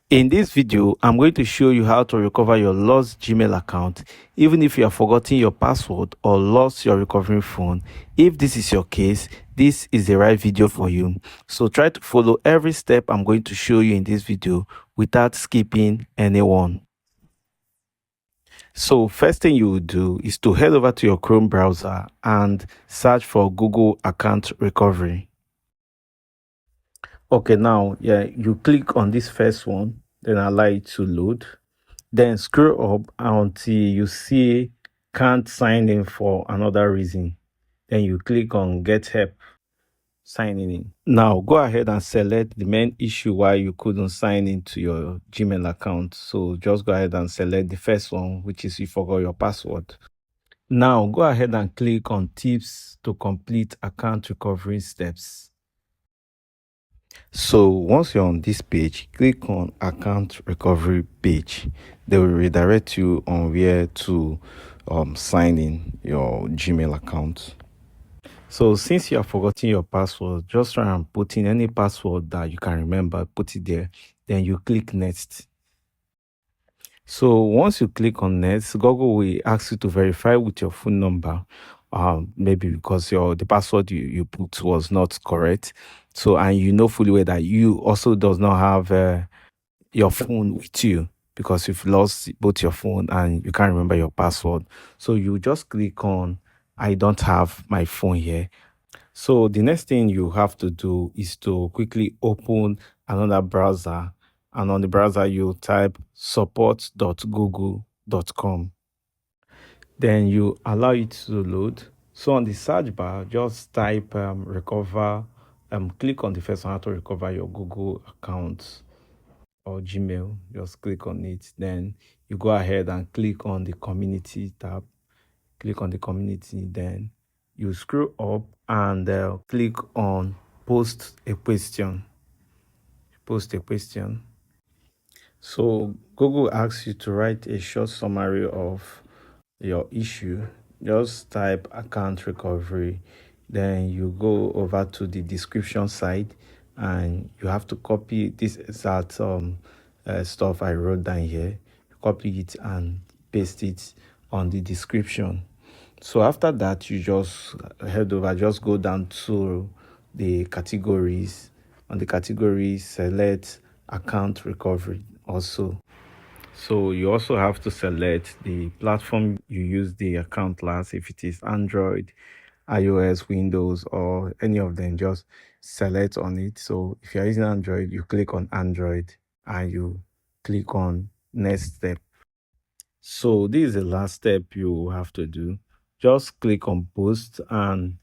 In this video, I'm going to show you how to recover your lost Gmail account, even if you have forgotten your password or lost your recovering phone. If this is your case, this is the right video for you. So try to follow every step I'm going to show you in this video without skipping anyone. So first thing you will do is to head over to your Chrome browser and search for Google Account Recovery. Okay, now you click on this first one, then allow it to load. Then scroll up until you see can't sign in for another reason. Then you click on get help signing in. Now go ahead and select the main issue why you couldn't sign into your Gmail account. So just go ahead and select the first one, which is you forgot your password. Now go ahead and click on tips to complete account recovery steps. So once you're on this page, click on account recovery page. They will redirect you on where to sign in your Gmail account. So since you have forgotten your password, just try and put in any password that you can remember, put it there. Then you click next. So once you click on next, Google will ask you to verify with your phone number. Maybe because the password you put was not correct. So and you know fully well that you also does not have your phone with you because you've lost both your phone and you can't remember your password. So you just click on I don't have my phone here. So the next thing you have to do is to quickly open another browser, and on the browser you type support.google.com. Then you allow it to load. So on the search bar, just type recover, click on the first one, how to recover your Google account or Gmail. Just click on it. Then you go ahead and click on the community tab. Click on the community, then you scroll up and click on post a question. So Google asks you to write a short summary of your issue. Just type account recovery, then you go over to the description side and you have to copy this exact stuff I wrote down here. Copy it and paste it on the description. So after that, you just just go down to the categories. On the categories, select account recovery also. So you also have to select the platform you use the account last. If it is Android, iOS, Windows, or any of them, just select on it. So if you're using Android, you click on Android and you click on next step. So this is the last step you have to do. Just click on post and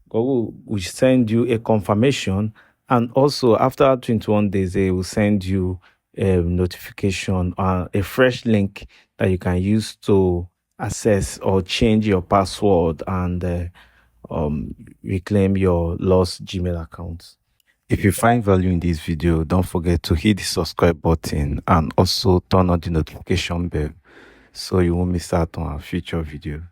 Google will send you a confirmation, and also after 21 days they will send you a notification, a fresh link that you can use to access or change your password and reclaim your lost Gmail account. If you find value in this video, don't forget to hit the subscribe button and also turn on the notification bell so you won't miss out on our future video.